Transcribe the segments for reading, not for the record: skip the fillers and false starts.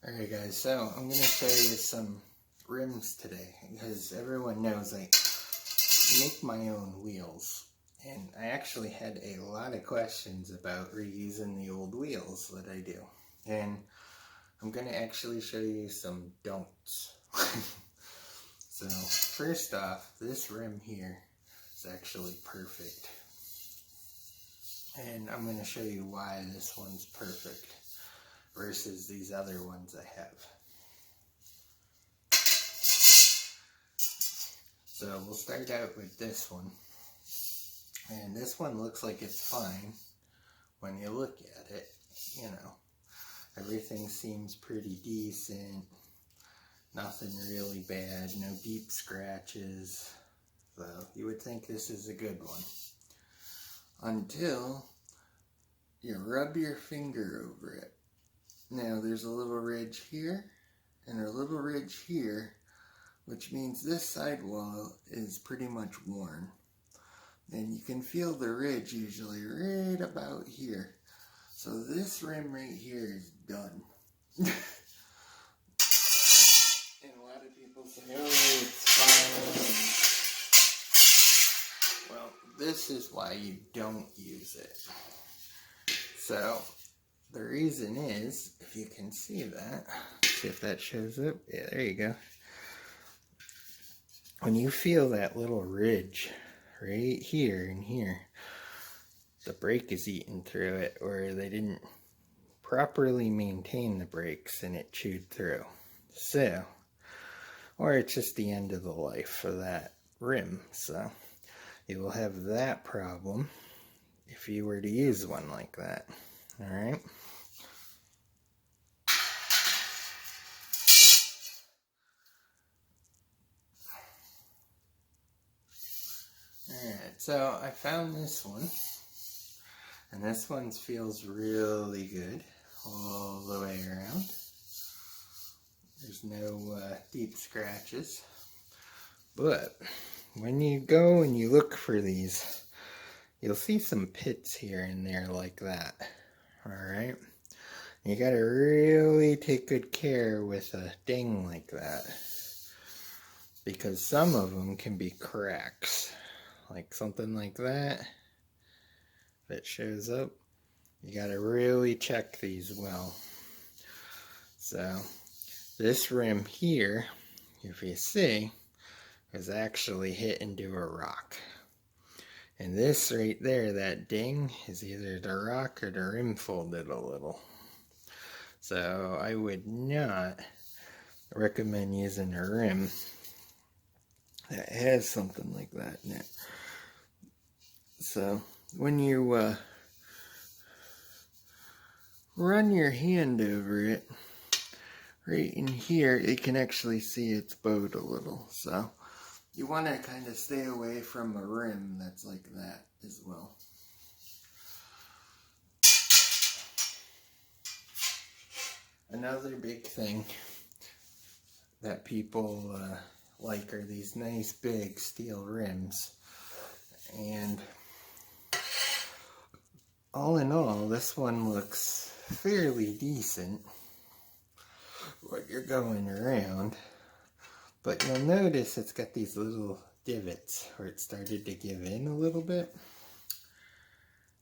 Alright guys, so I'm going to show you some rims today because everyone knows I make my own wheels, and I actually had a lot of questions about reusing the old wheels that I do, and I'm going to actually show you some don'ts. So first off, this rim here is actually perfect, and I'm going to show you why this one's perfect versus these other ones I have. So we'll start out with this one, and this one looks like it's fine when you look at it. You know, everything seems pretty decent, nothing really bad, no deep scratches, so you would think this is a good one until you rub your finger over it. Now there's a little ridge here and a little ridge here, which means this sidewall is pretty much worn. And you can feel the ridge usually right about here. So this rim right here is done. And a lot of people say, oh, it's fine. Well, this is why you don't use it. So the reason is, if you can see that, see if that shows up. Yeah, there you go. When you feel that little ridge right here and here, the brake is eating through it, or they didn't properly maintain the brakes and it chewed through. So, or it's just the end of the life of that rim. So you will have that problem if you were to use one like that. Alright? Alright, so I found this one, and this one feels really good all the way around. There's no deep scratches, but when you go and you look for these, you'll see some pits here and there like that. Alright, you gotta really take good care with a ding like that, because some of them can be cracks. Like something like that, if it shows up, you gotta really check these well. So this rim here, if you see, is actually hit into a rock. And this right there, that ding, is either the rock or the rim folded a little. So I would not recommend using a rim that has something like that in it. So when you run your hand over it, right in here, you can actually see it's bowed a little. So you want to kind of stay away from a rim that's like that as well. Another big thing that people like are these nice big steel rims. And all in all, this one looks fairly decent when you're going around. But you'll notice it's got these little divots where it started to give in a little bit.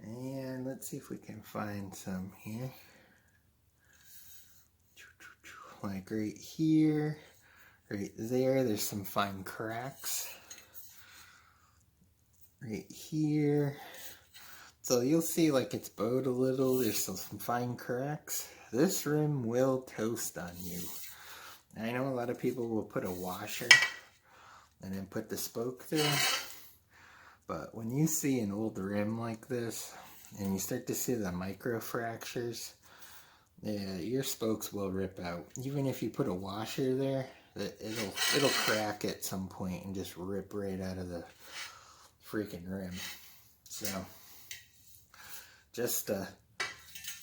And let's see if we can find some here. Like right here, right there, there's some fine cracks. Right here. So you'll see like it's bowed a little, there's some fine cracks. This rim will toast on you. I know a lot of people will put a washer and then put the spoke through, but when you see an old rim like this and you start to see the micro fractures, yeah, your spokes will rip out. Even if you put a washer there, it'll crack at some point and just rip right out of the freaking rim. So just a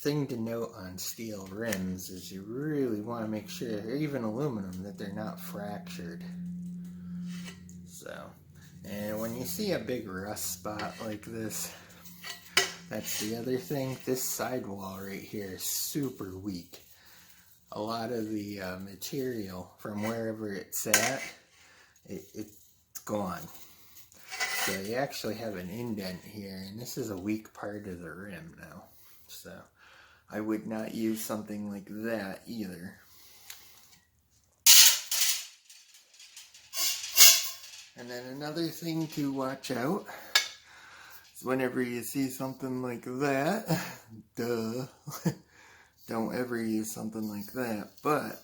thing to note on steel rims is you really want to make sure, or even aluminum, that they're not fractured. So, and when you see a big rust spot like this, that's the other thing. This sidewall right here is super weak. a lot of the material from wherever it's at, it's gone. So you actually have an indent here, and this is a weak part of the rim now. So I would not use something like that either. And then another thing to watch out is whenever you see something like that, duh, don't ever use something like that. But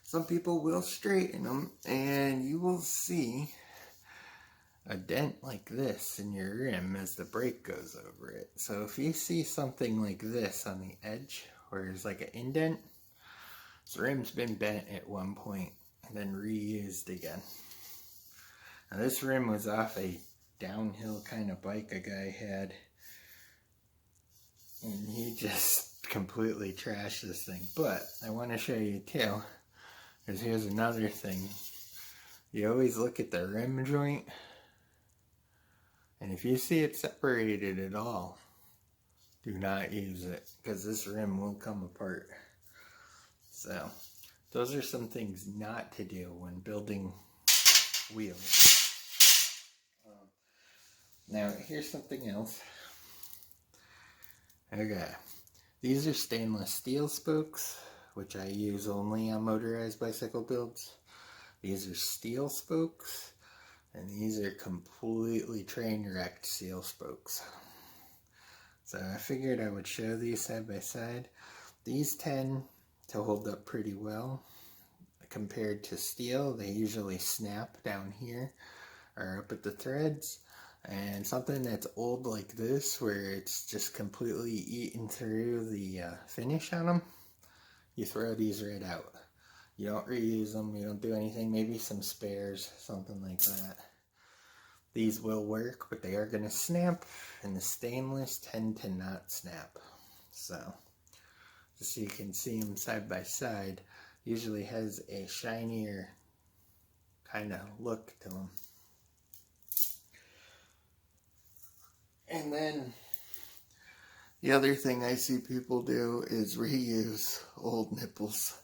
some people will straighten them, and you will see a dent like this in your rim as the brake goes over it. So if you see something like this on the edge, where there's like an indent, this rim's been bent at one point and then reused again. Now this rim was off a downhill kind of bike a guy had, and he just completely trashed this thing. But I want to show you too, because here's another thing. You always look at the rim joint, and if you see it separated at all, do not use it, because this rim will come apart. So those are some things not to do when building wheels. Now here's something else. Okay, these are stainless steel spokes, which I use only on motorized bicycle builds. These are steel spokes, and these are completely train wrecked steel spokes. So I figured I would show these side by side. These tend to hold up pretty well compared to steel. They usually snap down here or up at the threads. And something that's old like this, where it's just completely eaten through the finish on them, you throw these right out. You don't reuse them, you don't do anything, maybe some spares, something like that. These will work, but they are going to snap, and the stainless tend to not snap. So, just so you can see them side by side, usually has a shinier kind of look to them. And then the other thing I see people do is reuse old nipples.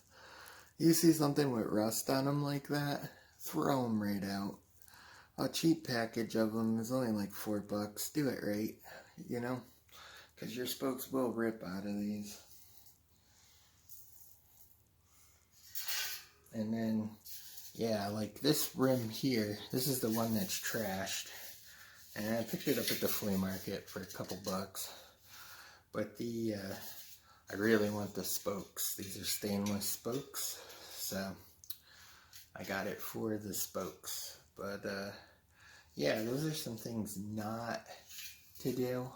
You see something with rust on them like that, throw them right out. A cheap package of them is only like $4. Do it right, you know, because your spokes will rip out of these. And then, yeah, like this rim here, this is the one that's trashed. And I picked it up at the flea market for a couple bucks. But I really want the spokes. These are stainless spokes. So I got it for the spokes. But yeah, those are some things not to do,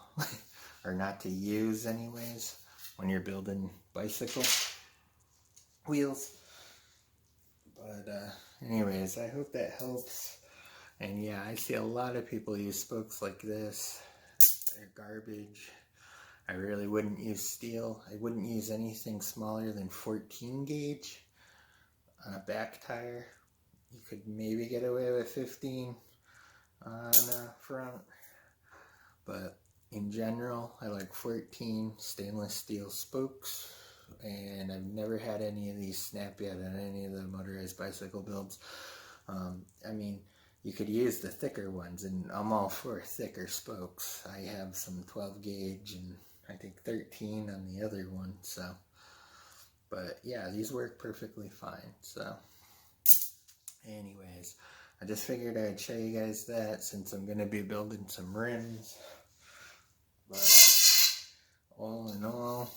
or not to use anyways, when you're building bicycle wheels. But anyways, I hope that helps. And yeah, I see a lot of people use spokes like this. They're garbage. I really wouldn't use steel. I wouldn't use anything smaller than 14 gauge on a back tire. You could maybe get away with 15 on front. But in general, I like 14 stainless steel spokes. And I've never had any of these snap yet on any of the motorized bicycle builds. I mean, you could use the thicker ones, and I'm all for thicker spokes. I have some 12 gauge and I think 13 on the other one, so. But yeah, these work perfectly fine, so. Anyways, I just figured I'd show you guys that since I'm going to be building some rims. But all in all,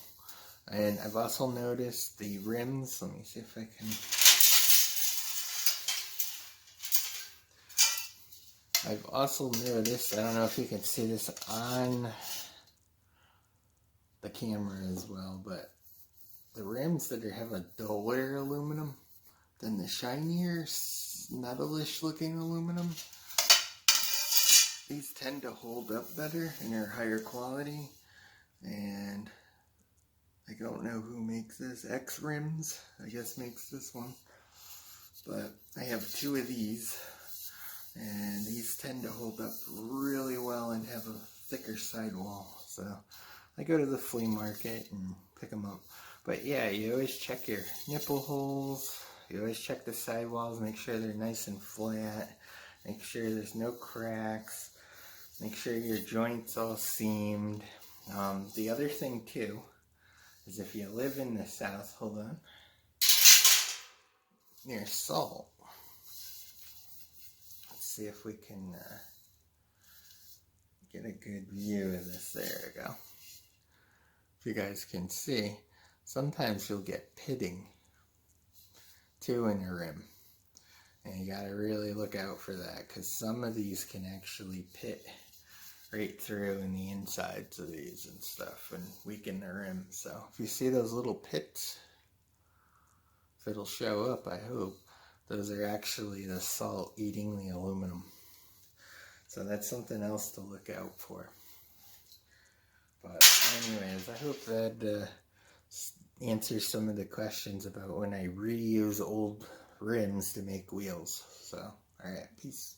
and I've also noticed the rims, let me see if I can. I've also noticed, I don't know if you can see this on the camera as well, but the rims that have a duller aluminum than the shinier, metalish looking aluminum, these tend to hold up better and they're higher quality. And I don't know who makes this. X Rims, I guess, makes this one. But I have two of these, and these tend to hold up really well and have a thicker sidewall. So I go to the flea market and pick them up. But yeah, you always check your nipple holes. You always check the sidewalls, make sure they're nice and flat. Make sure there's no cracks. Make sure your joint's all seamed. The other thing too is if you live in the South, hold on, near salt. Let's see if we can get a good view of this. There we go. If you guys can see, sometimes you'll get pitting too in the rim. And you gotta really look out for that, because some of these can actually pit right through in the insides of these and stuff and weaken the rim. So if you see those little pits, if it'll show up, I hope, those are actually the salt eating the aluminum. So that's something else to look out for. But anyways, I hope that answers some of the questions about when I reuse old rims to make wheels. So, alright, peace.